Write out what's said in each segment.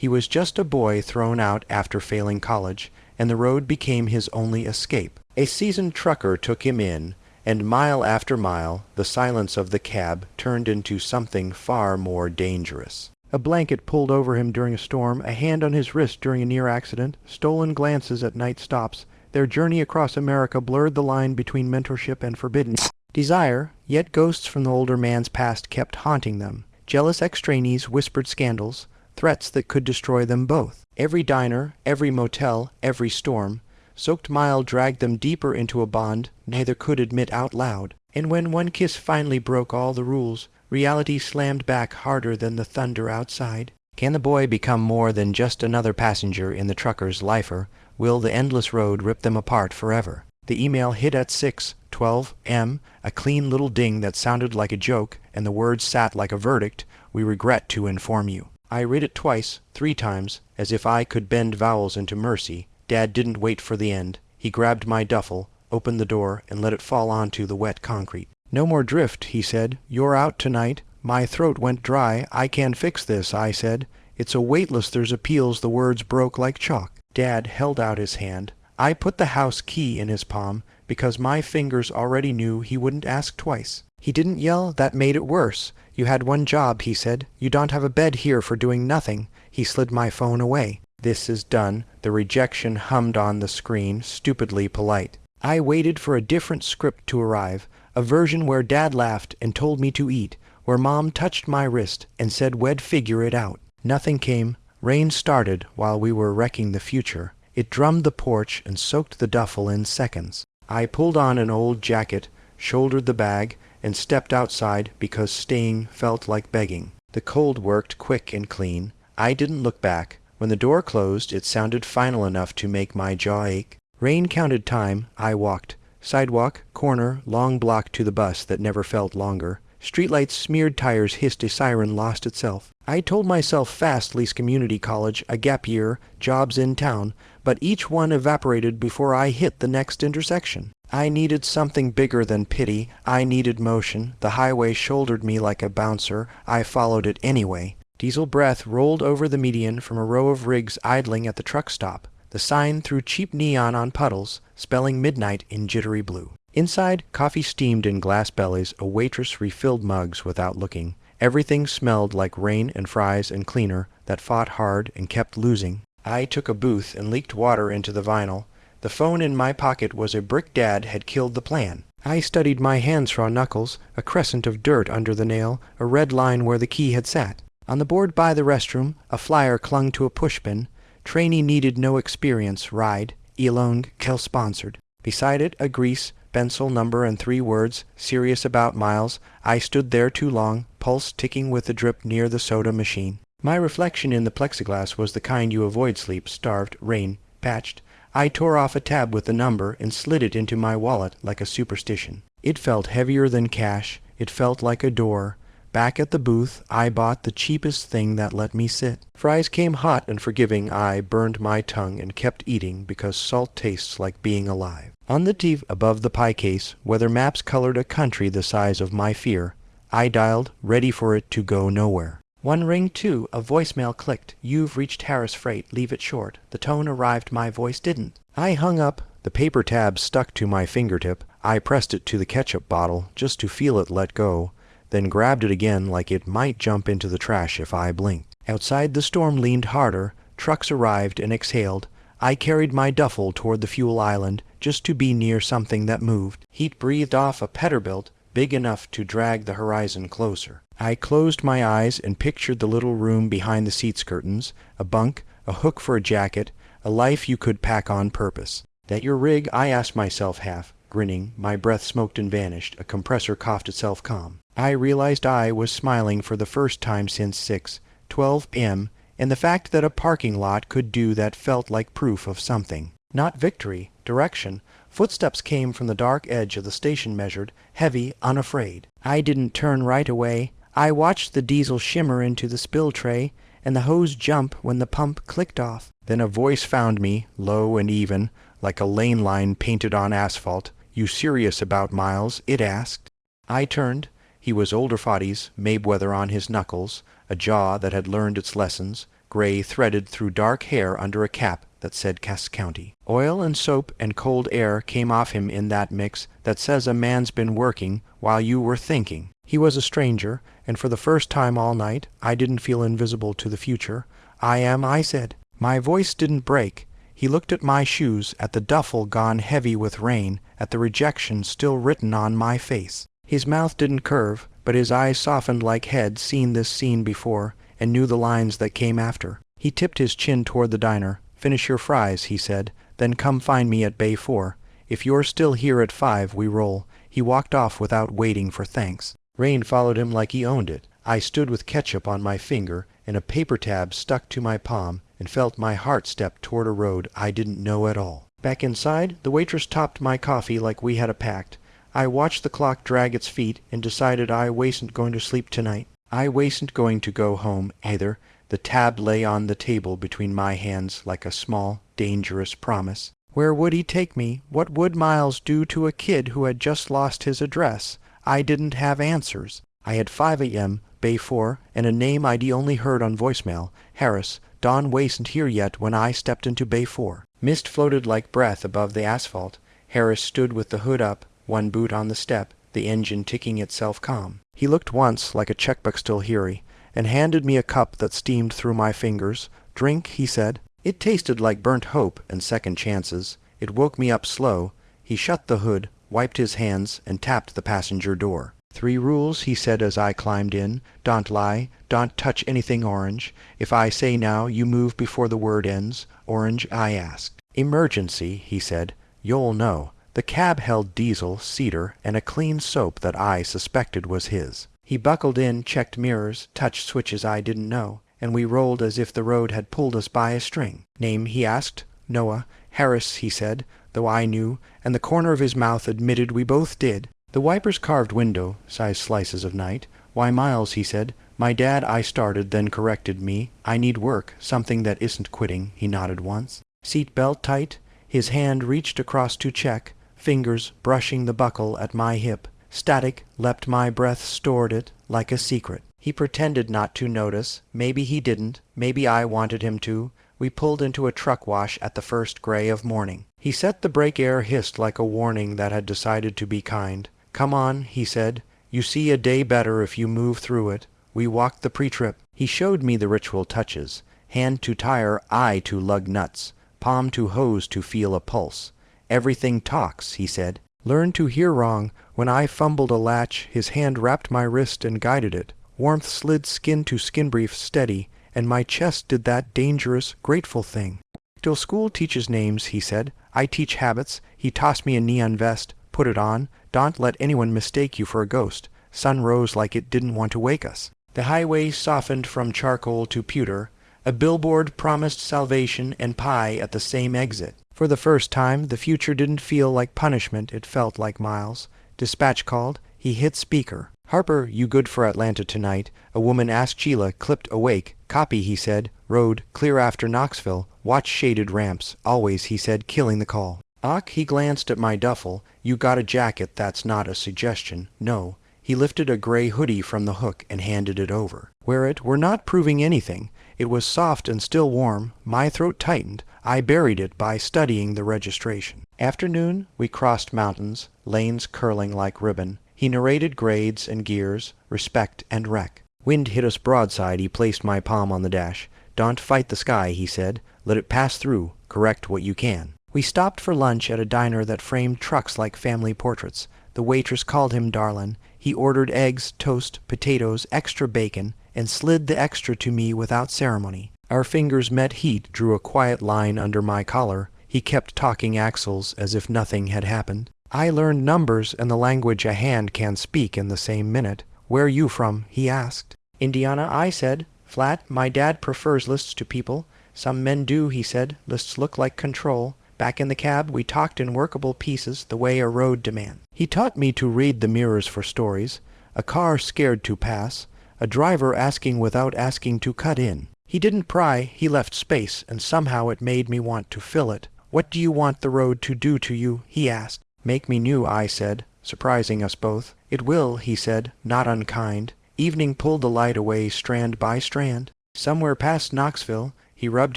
He was just a boy thrown out after failing college, and the road became his only escape. A seasoned trucker took him in, and mile after mile the silence of the cab turned into something far more dangerous. A blanket pulled over him during a storm, a hand on his wrist during a near accident, stolen glances at night stops. Their journey across America blurred the line between mentorship and forbidden desire, yet ghosts from the older man's past kept haunting them. Jealous ex-trainees whispered scandals, threats that could destroy them both. Every diner, every motel, every storm, soaked mile dragged them deeper into a bond neither could admit out loud. And when one kiss finally broke all the rules, reality slammed back harder than the thunder outside. Can the boy become more than just another passenger in the trucker's lifer? Will the endless road rip them apart forever? The email hit at 6:12 m, a clean little ding that sounded like a joke, and the words sat like a verdict. We regret to inform you. I read it twice, 3 times, as if I could bend vowels into mercy. Dad didn't wait for the end. He grabbed my duffel, opened the door, and let it fall onto the wet concrete. "No more drift," he said. "You're out tonight." My throat went dry. "I can fix this," I said. "It's a weightless there's appeals." The words broke like chalk. Dad held out his hand. I put the house key in his palm, because my fingers already knew he wouldn't ask twice. He didn't yell. That made it worse. "You had one job," he said. "You don't have a bed here for doing nothing." He slid my phone away. "This is done." The rejection hummed on the screen, stupidly polite. I waited for a different script to arrive, a version where Dad laughed and told me to eat, where Mom touched my wrist and said we'd figure it out. Nothing came. Rain started while we were wrecking the future. It drummed the porch and soaked the duffel in seconds. I pulled on an old jacket, shouldered the bag, and stepped outside because staying felt like begging. The cold worked quick and clean. I didn't look back. When the door closed, it sounded final enough to make my jaw ache. Rain counted time. I walked. Sidewalk, corner, long block to the bus that never felt longer. Streetlights, smeared tires hissed, a siren lost itself. I told myself fast, lease community college, a gap year, jobs in town, but each one evaporated before I hit the next intersection. I needed something bigger than pity. I needed motion. The highway shouldered me like a bouncer. I followed it anyway. Diesel breath rolled over the median from a row of rigs idling at the truck stop. The sign threw cheap neon on puddles, spelling midnight in jittery blue. Inside, coffee steamed in glass bellies. A waitress refilled mugs without looking. Everything smelled like rain and fries and cleaner that fought hard and kept losing. I took a booth and leaked water into the vinyl. The phone in my pocket was a brick. Dad had killed the plan. I studied my hands raw knuckles, a crescent of dirt under the nail, a red line where the key had sat. On the board by the restroom, a flyer clung to a pushpin. Trainee needed no experience, ride, Elong, Kel-sponsored. Beside it, a grease, pencil, number, and 3 words, serious about miles. I stood there too long, pulse ticking with the drip near the soda machine. My reflection in the plexiglass was the kind you avoid sleep, starved, rain, patched. I tore off a tab with the number and slid it into my wallet like a superstition. It felt heavier than cash. It felt like a door. Back at the booth, I bought the cheapest thing that let me sit. Fries came hot and forgiving. I burned my tongue and kept eating because salt tastes like being alive. On the TV above the pie case, weather maps colored a country the size of my fear. I dialed, ready for it to go nowhere. 1 ring, 2, a voicemail clicked. "You've reached Harris Freight. Leave it short." The tone arrived, my voice didn't. I hung up. The paper tab stuck to my fingertip. I pressed it to the ketchup bottle just to feel it let go, then grabbed it again like it might jump into the trash if I blinked. Outside, the storm leaned harder. Trucks arrived and exhaled. I carried my duffel toward the fuel island just to be near something that moved. Heat breathed off a Peterbilt big enough to drag the horizon closer. I closed my eyes and pictured the little room behind the seats curtains, a bunk, a hook for a jacket, a life you could pack on purpose. "That your rig?" I asked myself, half grinning. My breath smoked and vanished. A compressor coughed itself calm. I realized I was smiling for the first time since 6:12 p.m., and the fact that a parking lot could do that felt like proof of something. Not victory, direction. Footsteps came from the dark edge of the station, measured, heavy, unafraid. I didn't turn right away. I watched the diesel shimmer into the spill tray, and the hose jump when the pump clicked off. Then a voice found me, low and even, like a lane line painted on asphalt. "You serious about miles?" it asked. I turned. He was older 40s, Mayweather on his knuckles, a jaw that had learned its lessons, gray threaded through dark hair under a cap that said Cass County. Oil and soap and cold air came off him in that mix that says a man's been working while you were thinking. He was a stranger, and for the first time all night I didn't feel invisible to the future. I said. My voice didn't break. He looked at my shoes, at the duffel gone heavy with rain, at the rejection still written on my face. His mouth didn't curve, but his eyes softened like he'd seen this scene before, and knew the lines that came after. He tipped his chin toward the diner. Finish your fries, he said, then come find me at Bay 4. If you're still here at 5, we roll. He walked off without waiting for thanks. Rain followed him like he owned it. I stood with ketchup on my finger and a paper tab stuck to my palm and felt my heart step toward a road I didn't know at all. Back inside, the waitress topped my coffee like we had a pact. I watched the clock drag its feet and decided I wasn't going to sleep tonight. I wasn't going to go home either. The tab lay on the table between my hands like a small, dangerous promise. Where would he take me? What would Miles do to a kid who had just lost his address? I didn't have answers. I had 5 a.m., Bay 4, and a name I'd only heard on voicemail, Harris. Dawn wasn't here yet when I stepped into Bay 4. Mist floated like breath above the asphalt. Harris stood with the hood up, one boot on the step, the engine ticking itself calm. He looked once like a checkbook still hairy, and handed me a cup that steamed through my fingers. Drink, he said. It tasted like burnt hope and second chances. It woke me up slow. He shut the hood, wiped his hands, and tapped the passenger door. 3 rules, he said as I climbed in. Don't lie. Don't touch anything orange. If I say now, you move before the word ends. Orange, I asked. Emergency, he said. You'll know. The cab held diesel, cedar, and a clean soap that I suspected was his. He buckled in, checked mirrors, touched switches I didn't know, and we rolled as if the road had pulled us by a string. Name, he asked. Noah. Harris, he said, though I knew, and the corner of his mouth admitted we both did. The wipers carved window, sized slices of night. Why, Miles, he said. My dad, I started, then corrected me. I need work, something that isn't quitting, he nodded once. Seat belt tight. His hand reached across to check, fingers brushing the buckle at my hip. Static leapt my breath, stored it, like a secret. He pretended not to notice. Maybe he didn't. Maybe I wanted him to. We pulled into a truck wash at the first gray of morning. He set the brake air hissed like a warning that had decided to be kind. Come on, he said. You see a day better if you move through it. We walked the pre-trip. He showed me the ritual touches. Hand to tire, eye to lug nuts. Palm to hose to feel a pulse. Everything talks, he said. Learn to hear wrong. When I fumbled a latch, his hand wrapped my wrist and guided it. Warmth slid skin to skin brief steady, and my chest did that dangerous, grateful thing. Till school teaches names, he said. I teach habits. He tossed me a neon vest. Put it on. Don't let anyone mistake you for a ghost. Sun rose like it didn't want to wake us. The highway softened from charcoal to pewter. A billboard promised salvation and pie at the same exit. For the first time, the future didn't feel like punishment, it felt like Miles. Dispatch called. He hit speaker. Harper, you good for Atlanta tonight? A woman asked Sheila, clipped awake. Copy, he said. Road, clear after Knoxville. Watch shaded ramps. Always, he said, killing the call. Ock, he glanced at my duffel. You got a jacket, that's not a suggestion. No. He lifted a gray hoodie from the hook and handed it over. Wear it, we're not proving anything. It was soft and still warm. My throat tightened. I buried it by studying the registration. Afternoon, we crossed mountains, lanes curling like ribbon. He narrated grades and gears, respect and wreck. Wind hit us broadside. He placed my palm on the dash. Don't fight the sky, he said. Let it pass through. Correct what you can. We stopped for lunch at a diner that framed trucks like family portraits. The waitress called him darlin'. He ordered eggs, toast, potatoes, extra bacon, and slid the extra to me without ceremony. Our fingers met heat, drew a quiet line under my collar. He kept talking axles as if nothing had happened. I learned numbers and the language a hand can speak in the same minute. Where you from? He asked. Indiana, I said. Flat. My dad prefers lists to people. Some men do, he said. Lists look like control. Back in the cab, we talked in workable pieces, the way a road demands. He taught me to read the mirrors for stories. A car scared to pass. A driver asking without asking to cut in. He didn't pry, he left space, and somehow it made me want to fill it. What do you want the road to do to you? He asked. Make me new, I said, surprising us both. It will, he said, not unkind. Evening pulled the light away strand by strand. Somewhere past Knoxville, he rubbed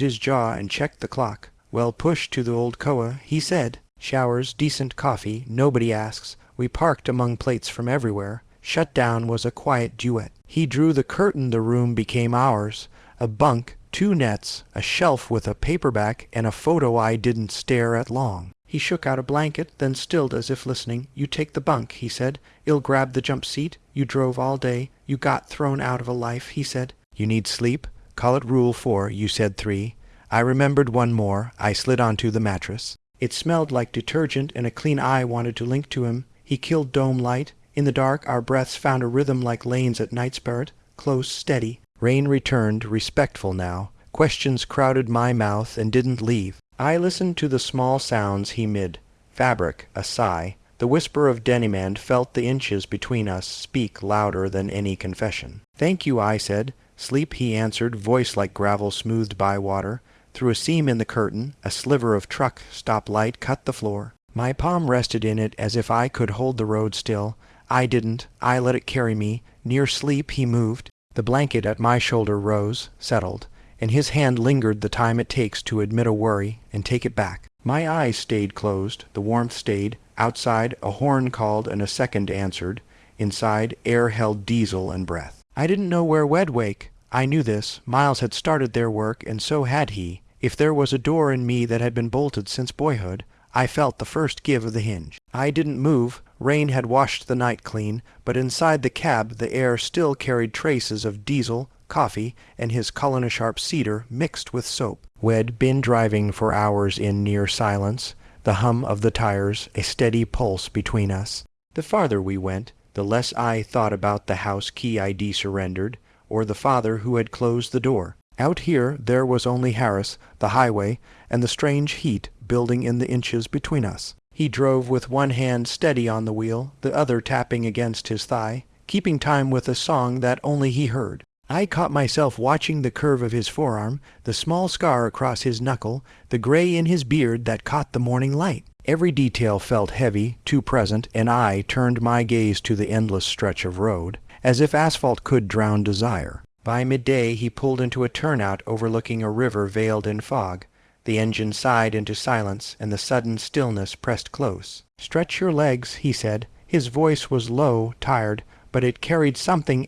his jaw and checked the clock. Well pushed to the old Koa, he said. Showers, decent coffee, nobody asks. We parked among plates from everywhere. Shut down was a quiet duet. He drew the curtain, the room became ours. A bunk, 2 nets, a shelf with a paperback, and a photo I didn't stare at long. He shook out a blanket, then stilled as if listening. You take the bunk, he said. I'll grab the jump seat. You drove all day. You got thrown out of a life, he said. You need sleep? Call it Rule 4, you said 3. I remembered one more. I slid onto the mattress. It smelled like detergent, and a clean eye wanted to link to him. He killed dome light. In the dark, our breaths found a rhythm like lanes at night spirit. Close, steady. Rain returned, respectful now. Questions crowded my mouth and didn't leave. I listened to the small sounds he mid. Fabric, a sigh. The whisper of Denimand felt the inches between us speak louder than any confession. Thank you, I said. Sleep, he answered, voice like gravel smoothed by water. Through a seam in the curtain, a sliver of truck stop light cut the floor. My palm rested in it as if I could hold the road still. I didn't. I let it carry me. Near sleep he moved. The blanket at my shoulder rose, settled, and his hand lingered the time it takes to admit a worry and take it back. My eyes stayed closed. The warmth stayed. Outside, a horn called and a second answered. Inside, air held diesel and breath. I didn't know where we'd wake. I knew this. Miles had started their work, and so had he. If there was a door in me that had been bolted since boyhood, I felt the first give of the hinge. I didn't move. Rain had washed the night clean, but inside the cab the air still carried traces of diesel, coffee, and his Colony-Sharp cedar mixed with soap. We'd been driving for hours in near silence, the hum of the tires a steady pulse between us. The farther we went, the less I thought about the house key ID surrendered, or the father who had closed the door. Out here there was only Harris, the highway, and the strange heat building in the inches between us. He drove with one hand steady on the wheel, the other tapping against his thigh, keeping time with a song that only he heard. I caught myself watching the curve of his forearm, the small scar across his knuckle, the gray in his beard that caught the morning light. Every detail felt heavy, too present, and I turned my gaze to the endless stretch of road, as if asphalt could drown desire. By midday he pulled into a turnout overlooking a river veiled in fog. The engine sighed into silence, and the sudden stillness pressed close. Stretch your legs, he said. His voice was low, tired, but it carried something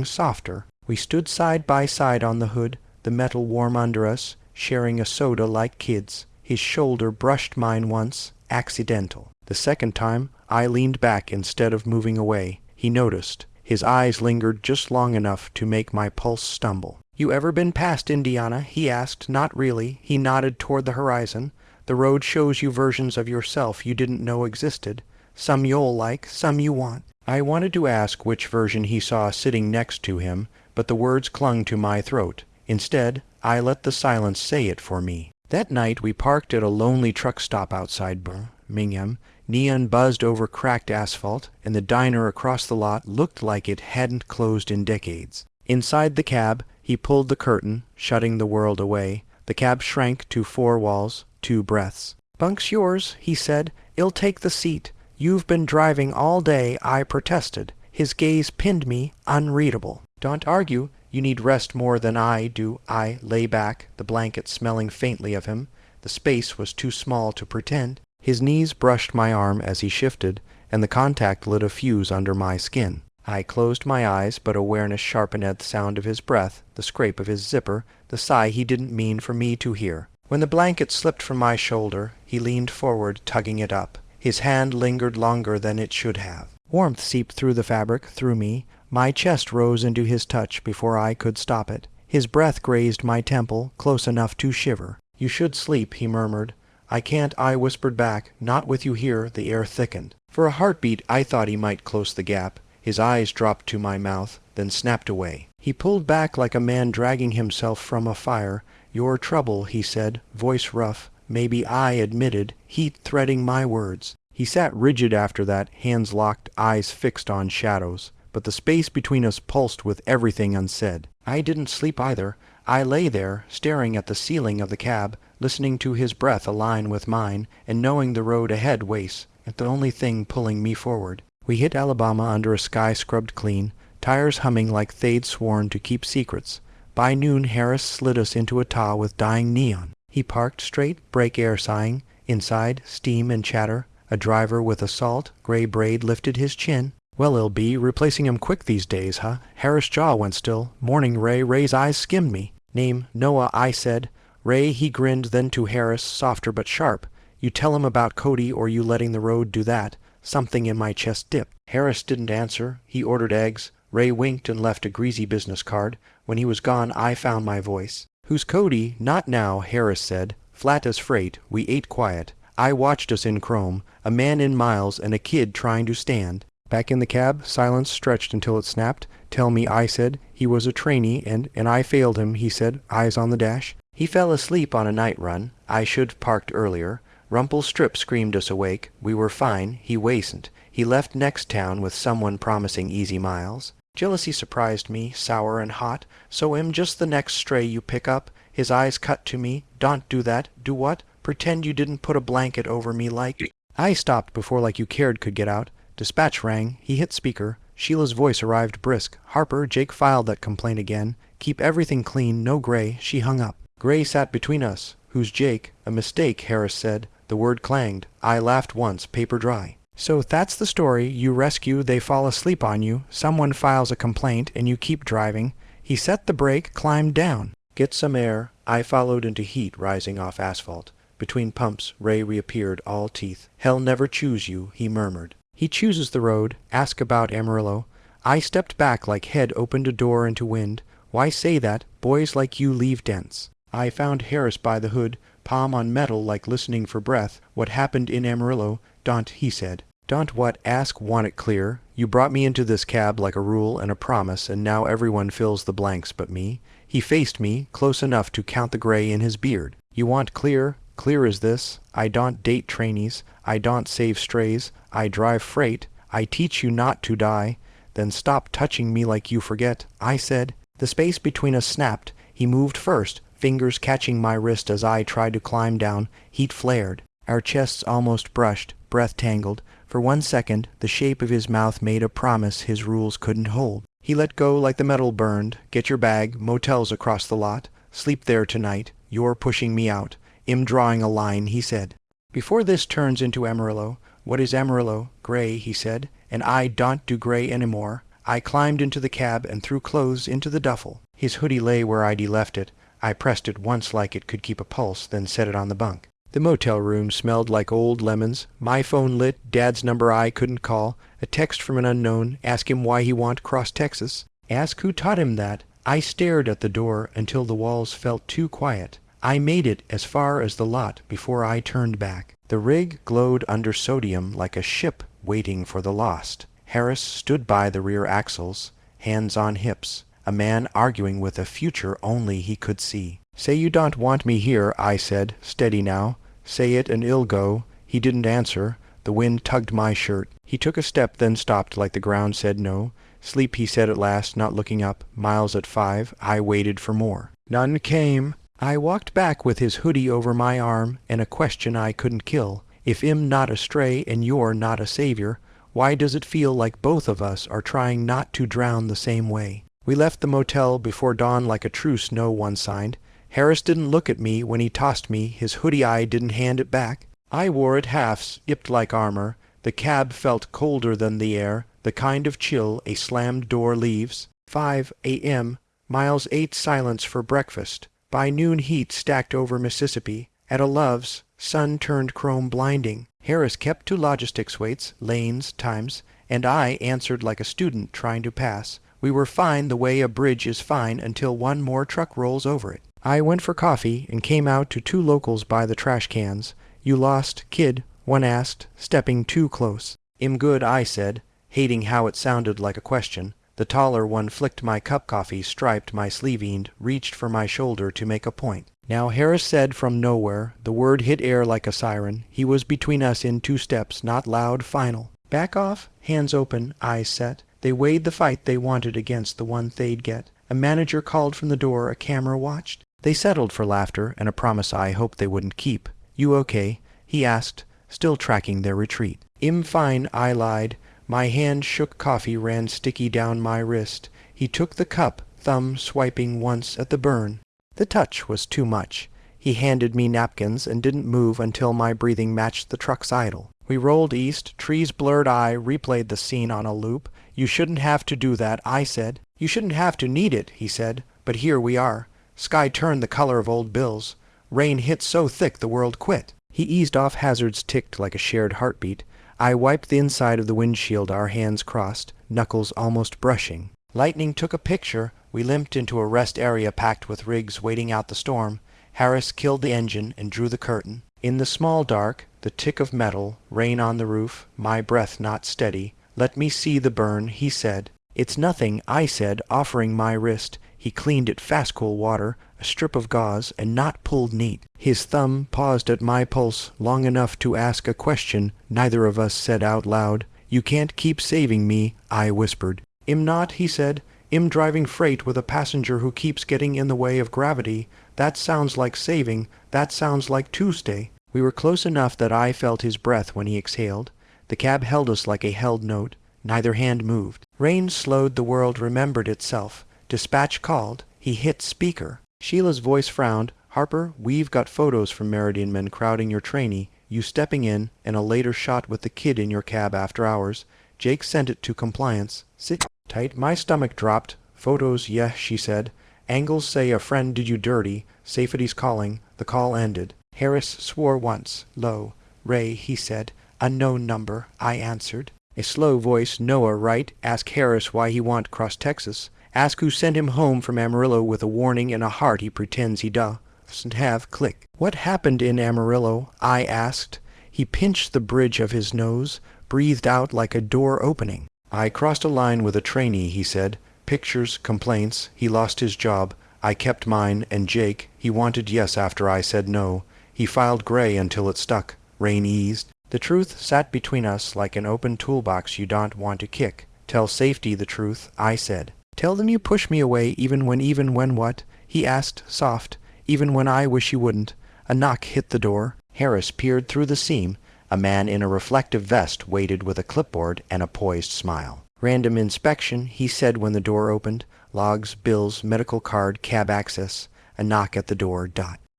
softer. We stood side by side on the hood, the metal warm under us, sharing a soda like kids. His shoulder brushed mine once, accidental. The second time, I leaned back instead of moving away. He noticed. His eyes lingered just long enough to make my pulse stumble. You ever been past Indiana? He asked. Not really. He nodded toward the horizon. The road shows you versions of yourself you didn't know existed. Some you'll like, some you want. I wanted to ask which version he saw sitting next to him, but the words clung to my throat. Instead, I let the silence say it for me. That night we parked at a lonely truck stop outside Birmingham. Neon buzzed over cracked asphalt, and the diner across the lot looked like it hadn't closed in decades. Inside the cab, he pulled the curtain, shutting the world away. The cab shrank to 4 walls, 2 breaths. Bunk's yours, he said. I'll take the seat. You've been driving all day, I protested. His gaze pinned me, unreadable. Don't argue. You need rest more than I do. I lay back, the blanket smelling faintly of him. The space was too small to pretend. His knees brushed my arm as he shifted, and the contact lit a fuse under my skin. I closed my eyes, but awareness sharpened at the sound of his breath, the scrape of his zipper, the sigh he didn't mean for me to hear. When the blanket slipped from my shoulder, he leaned forward, tugging it up. His hand lingered longer than it should have. Warmth seeped through the fabric, through me. My chest rose into his touch before I could stop it. His breath grazed my temple, close enough to shiver. You should sleep, he murmured. I can't, I whispered back. Not with you here. The air thickened. For a heartbeat, I thought he might close the gap. His eyes dropped to my mouth, then snapped away. He pulled back like a man dragging himself from a fire. Your trouble, he said, voice rough. Maybe I admitted, heat threading my words. He sat rigid after that, hands locked, eyes fixed on shadows. But the space between us pulsed with everything unsaid. I didn't sleep either. I lay there, staring at the ceiling of the cab, listening to his breath align with mine, and knowing the road ahead wastes, and the only thing pulling me forward. We hit Alabama under a sky scrubbed clean, tires humming like they'd sworn to keep secrets. By noon Harris slid us into a taa with dying neon. He parked straight, brake air sighing. Inside, steam and chatter. A driver with a salt, gray braid lifted his chin. Well, he'll be replacing him quick these days, huh? Harris' jaw went still. Morning, Ray. Ray's eyes skimmed me. Name, Noah, I said. Ray, he grinned, then to Harris, softer but sharp. You tell him about Cody or you letting the road do that. Something in my chest dipped. Harris didn't answer. He ordered eggs. Ray winked and left a greasy business card. When he was gone, I found my voice. Who's Cody? Not now, Harris said. Flat as freight. We ate quiet. I watched us in chrome, a man in miles and a kid trying to stand. Back in the cab, silence stretched until it snapped. Tell me, I said. He was a trainee, and I failed him, he said, eyes on the dash. He fell asleep on a night run. I should parked earlier. Rumple Strip screamed us awake. We were fine. He wasn't. He left next town with someone promising easy miles. Jealousy surprised me, sour and hot. So am just the next stray you pick up. His eyes cut to me. Don't do that. Do what? Pretend you didn't put a blanket over me like... I stopped before Like You Cared could get out. Dispatch rang. He hit speaker. Sheila's voice arrived brisk. Harper, Jake filed that complaint again. Keep everything clean, no Gray. She hung up. Gray sat between us. Who's Jake? A mistake, Harris said. The word clanged. I laughed once, paper dry. So that's the story. You rescue, they fall asleep on you. Someone files a complaint, and you keep driving. He set the brake, climbed down. Get some air. I followed into heat rising off asphalt. Between pumps, Ray reappeared, all teeth. Hell never choose you, he murmured. He chooses the road. Ask about Amarillo. I stepped back like head opened a door into wind. Why say that? Boys like you leave dents. I found Harris by the hood, palm on metal like listening for breath. What happened in Amarillo? Don't, he said. Don't what? Ask, want it clear. You brought me into this cab like a rule and a promise, and now everyone fills the blanks but me. He faced me, close enough to count the gray in his beard. You want clear? Clear as this. I don't date trainees. I don't save strays. I drive freight. I teach you not to die. Then stop touching me like you forget. I said. The space between us snapped. He moved first, fingers catching my wrist as I tried to climb down. Heat flared. Our chests almost brushed, breath tangled. For 1 second, the shape of his mouth made a promise his rules couldn't hold. He let go like the metal burned. Get your bag, motels across the lot. Sleep there tonight. You're pushing me out. I'm drawing a line, he said. Before this turns into Amarillo. What is Amarillo? Gray, he said. And I don't do gray anymore. I climbed into the cab and threw clothes into the duffel. His hoodie lay where I'd left it. I pressed it once like it could keep a pulse, then set it on the bunk. The motel room smelled like old lemons. My phone lit, Dad's number I couldn't call. A text from an unknown. Ask him why he want cross Texas. Ask who taught him that. I stared at the door until the walls felt too quiet. I made it as far as the lot before I turned back. The rig glowed under sodium like a ship waiting for the lost. Harris stood by the rear axles, hands on hips, a man arguing with a future only he could see. Say you don't want me here, I said, steady now. Say it and it'll go. He didn't answer. The wind tugged my shirt. He took a step, then stopped like the ground said no. Sleep, he said at last, not looking up. Miles at 5. I waited for more. None came. I walked back with his hoodie over my arm and a question I couldn't kill. If I'm not a stray and you're not a savior, why does it feel like both of us are trying not to drown the same way? We left the motel before dawn like a truce no one signed. Harris didn't look at me when he tossed me. His hoodie eye didn't hand it back. I wore it halves, yipped like armor. The cab felt colder than the air, the kind of chill a slammed door leaves. 5 a.m. Miles ate silence for breakfast. By noon heat stacked over Mississippi. At a Love's, sun turned chrome blinding. Harris kept to logistics weights, lanes, times, and I answered like a student trying to pass. We were fine the way a bridge is fine until one more truck rolls over it. I went for coffee and came out to 2 locals by the trash cans. You lost, kid? One asked, stepping too close. I'm good, I said, hating how it sounded like a question. The taller one flicked my cup coffee, striped my sleeve-end, reached for my shoulder to make a point. Now Harris said from nowhere, the word hit air like a siren. He was between us in 2 steps, not loud, final. Back off, hands open, eyes set. They weighed the fight they wanted against the one they'd get. A manager called from the door, a camera watched. They settled for laughter and a promise I hoped they wouldn't keep. You okay? He asked, still tracking their retreat. I'm fine, I lied. My hand shook, coffee ran sticky down my wrist. He took the cup, thumb swiping once at the burn. The touch was too much. He handed me napkins and didn't move until my breathing matched the truck's idle. We rolled east, Tree's blurred eye replayed the scene on a loop. You shouldn't have to do that, I said. You shouldn't have to need it, he said, but here we are. Sky turned the color of old bills. Rain hit so thick the world quit. He eased off, hazards ticked like a shared heartbeat. I wiped the inside of the windshield, our hands crossed, knuckles almost brushing. Lightning took a picture. We limped into a rest area packed with rigs waiting out the storm. Harris killed the engine and drew the curtain. In the small dark, the tick of metal, rain on the roof, my breath not steady. Let me see the burn, he said. It's nothing, I said, offering my wrist. He cleaned it fast, cool water, a strip of gauze, and not pulled neat. His thumb paused at my pulse long enough to ask a question neither of us said out loud. You can't keep saving me, I whispered. Im not, he said. Im driving freight with a passenger who keeps getting in the way of gravity. That sounds like saving. That sounds like Tuesday. We were close enough that I felt his breath when he exhaled. The cab held us like a held note. Neither hand moved. Rain slowed, the world remembered itself. Dispatch called. He hit speaker. Sheila's voice frowned. Harper, we've got photos from Meridian men crowding your trainee, you stepping in, and a later shot with the kid in your cab after hours. Jake sent it to compliance. Sit tight. My stomach dropped. Photos, yeah, she said. Angles say a friend did you dirty. Safety's calling. The call ended. Harris swore once. Low. Ray, he said. Unknown number, I answered. A slow voice. Noah, right? Ask Harris why he want cross Texas. Ask who sent him home from Amarillo with a warning and a heart he pretends he doesn't have. Click. What happened in Amarillo? I asked. He pinched the bridge of his nose, breathed out like a door opening. I crossed a line with a trainee, he said. Pictures, complaints, he lost his job. I kept mine, and Jake, he wanted yes after I said no. He filed gray until it stuck. Rain eased. The truth sat between us like an open toolbox you don't want to kick. Tell safety the truth, I said. Tell them you push me away even when what? He asked, soft, even when I wish you wouldn't. A knock hit the door. Harris peered through the seam. A man in a reflective vest waited with a clipboard and a poised smile. Random inspection, he said when the door opened. Logs, bills, medical card, cab access. A knock at the door.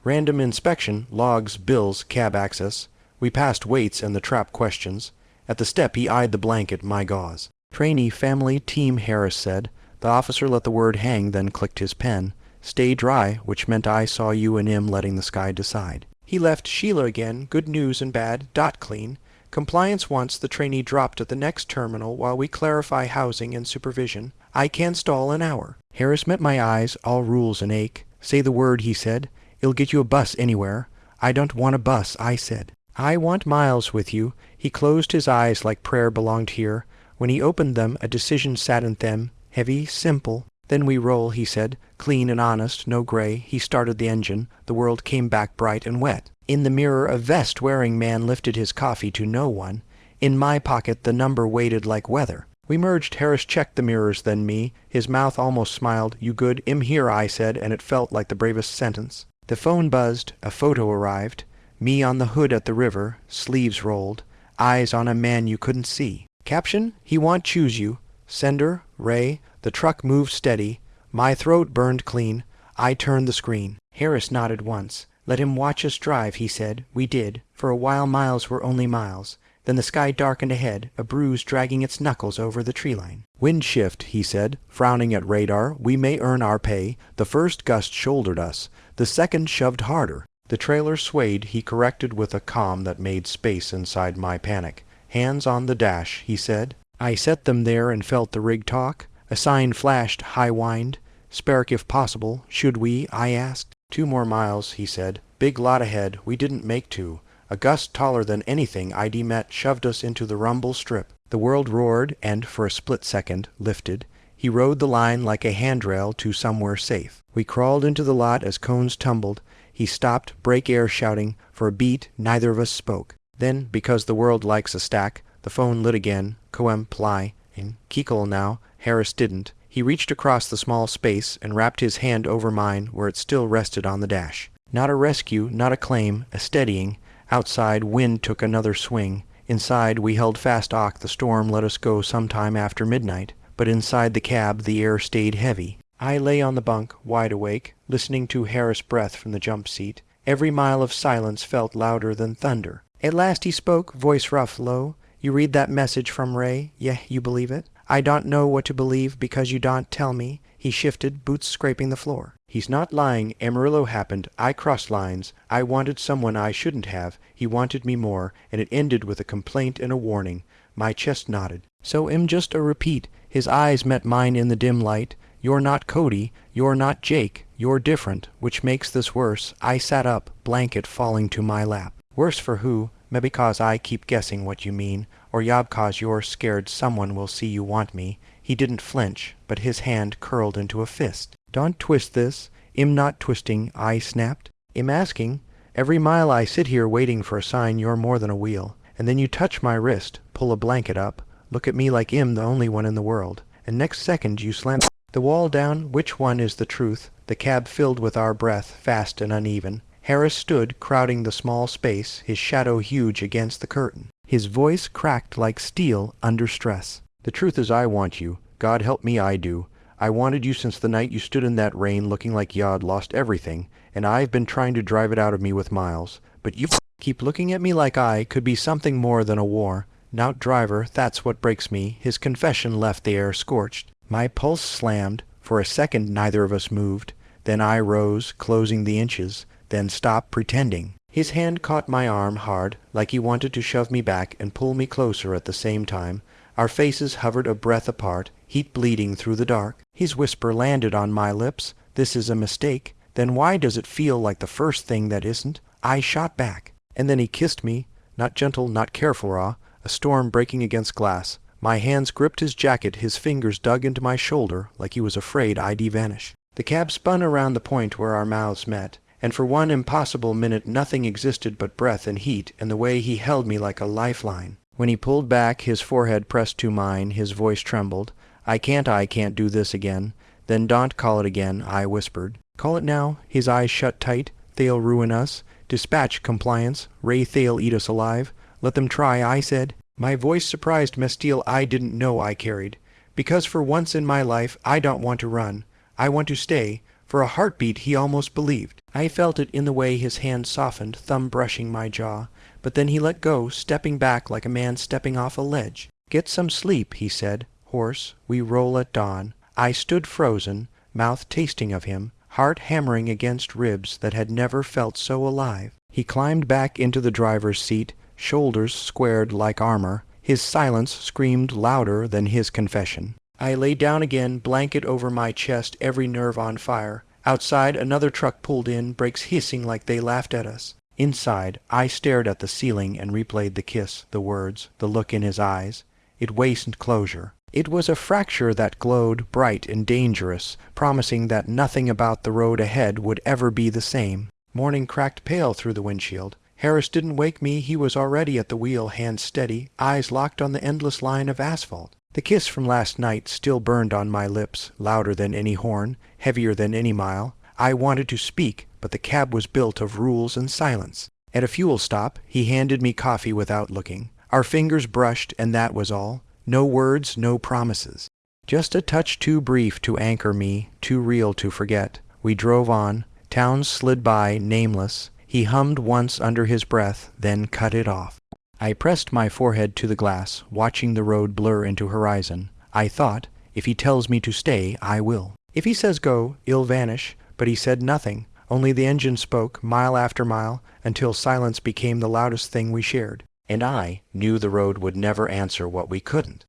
Random inspection, logs, bills, cab access. We passed weights and the trap questions. At the step he eyed the blanket, my gauze. Trainee, family, team, Harris said. The officer let the word hang, then clicked his pen. Stay dry, which meant I saw you and him letting the sky decide. He left Sheila again, good news and bad, clean. Compliance once, the trainee dropped at the next terminal while we clarify housing and supervision. I can stall an hour. Harris met my eyes, all rules an ache. Say the word, he said. It'll get you a bus anywhere. I don't want a bus, I said. I want miles with you. He closed his eyes like prayer belonged here. When he opened them, a decision sat in them, heavy, simple. Then we roll, he said, clean and honest, no gray. He started the engine. The world came back bright and wet. In the mirror, a vest-wearing man lifted his coffee to no one. In my pocket, the number waited like weather. We merged. Harris checked the mirrors, then me. His mouth almost smiled. You good? I'm here, I said, and it felt like the bravest sentence. The phone buzzed. A photo arrived. Me on the hood at the river, sleeves rolled, eyes on a man you couldn't see. Caption, he want choose you. Sender, Ray. The truck moved steady. My throat burned clean. I turned the screen. Harris nodded once. Let him watch us drive, he said. We did. For a while miles were only miles. Then the sky darkened ahead, a bruise dragging its knuckles over the tree line. Wind shift, he said, frowning at radar. We may earn our pay. The first gust shouldered us. The second shoved harder. The trailer swayed, he corrected with a calm that made space inside my panic. Hands on the dash, he said. I set them there and felt the rig talk. A sign flashed, high wind. Spark if possible. Should we? I asked. 2 more miles, he said. Big lot ahead. We didn't make 2. A gust taller than anything ID met shoved us into the rumble strip. The world roared and, for a split second, lifted. He rode the line like a handrail to somewhere safe. We crawled into the lot as cones tumbled. He stopped, brake air shouting. For a beat, neither of us spoke. Then, because the world likes a stack, the phone lit again. Coem ply. In Kikol now. Harris didn't. He reached across the small space and wrapped his hand over mine where it still rested on the dash. Not a rescue, not a claim, a steadying. Outside, wind took another swing. Inside, we held fast. The storm let us go sometime after midnight. But inside the cab, the air stayed heavy. I lay on the bunk, wide awake, listening to Harris' breath from the jump seat. Every mile of silence felt louder than thunder. At last he spoke, voice rough, low. "You read that message from Ray? Yeh, you believe it? I don't know what to believe because you don't tell me." He shifted, boots scraping the floor. "He's not lying. Amarillo happened. I crossed lines. I wanted someone I shouldn't have. He wanted me more, and it ended with a complaint and a warning." My chest nodded. "So am just a repeat." His eyes met mine in the dim light. "You're not Cody. You're not Jake. You're different, which makes this worse." I sat up, blanket falling to my lap. "Worse for who? Maybe 'cause I keep guessing what you mean, or yob 'cause you're scared someone will see you want me." He didn't flinch, but his hand curled into a fist. "Don't twist this." "I'm not twisting," I snapped. "I'm asking. Every mile I sit here waiting for a sign you're more than a wheel. And then you touch my wrist, pull a blanket up, look at me like I'm the only one in the world. And next second you slam the wall down. Which one is the truth?" The cab filled with our breath, fast and uneven. Harris stood, crowding the small space, his shadow huge against the curtain. His voice cracked like steel under stress. "The truth is I want you. God help me, I do. I wanted you since the night you stood in that rain looking like y'd lost everything, and I've been trying to drive it out of me with Miles. But you keep looking at me like I could be something more than a war. Nout driver, that's what breaks me." His confession left the air scorched. My pulse slammed. For a second neither of us moved. Then I rose, closing the inches, then stopped pretending. His hand caught my arm hard, like he wanted to shove me back and pull me closer at the same time. Our faces hovered a breath apart, heat bleeding through the dark. His whisper landed on my lips. "This is a mistake." "Then why does it feel like the first thing that isn't?" I shot back. And then he kissed me, not gentle, not careful, a storm breaking against glass. My hands gripped his jacket, his fingers dug into my shoulder like he was afraid I'd vanish. The cab spun around the point where our mouths met, and for one impossible minute nothing existed but breath and heat and the way he held me like a lifeline. When he pulled back, his forehead pressed to mine, his voice trembled. I can't do this again." "Then don't call it again," I whispered. "Call it now." His eyes shut tight. "They'll ruin us." "Dispatch compliance. Ray they'll eat us alive." "Let them try," I said. My voice surprised Mestiel I didn't know I carried. "Because for once in my life I don't want to run. I want to stay." For a heartbeat he almost believed. I felt it in the way his hand softened, thumb brushing my jaw. But then he let go, stepping back like a man stepping off a ledge. "Get some sleep," he said, hoarse. "We roll at dawn." I stood frozen, mouth tasting of him, heart hammering against ribs that had never felt so alive. He climbed back into the driver's seat, shoulders squared like armor. His silence screamed louder than his confession. I lay down again, blanket over my chest, every nerve on fire. Outside, another truck pulled in, brakes hissing like they laughed at us. Inside, I stared at the ceiling and replayed the kiss, the words, the look in his eyes. It wasted closure. It was a fracture that glowed, bright and dangerous, promising that nothing about the road ahead would ever be the same. Morning cracked pale through the windshield. Harris didn't wake me. He was already at the wheel, hands steady, eyes locked on the endless line of asphalt. The kiss from last night still burned on my lips, louder than any horn, heavier than any mile. I wanted to speak, but the cab was built of rules and silence. At a fuel stop, he handed me coffee without looking. Our fingers brushed, and that was all. No words, no promises. Just a touch too brief to anchor me, too real to forget. We drove on. Towns slid by, nameless. He hummed once under his breath, then cut it off. I pressed my forehead to the glass, watching the road blur into horizon. I thought, if he tells me to stay, I will. If he says go, I'll vanish. But he said nothing. Only the engine spoke, mile after mile, until silence became the loudest thing we shared. And I knew the road would never answer what we couldn't.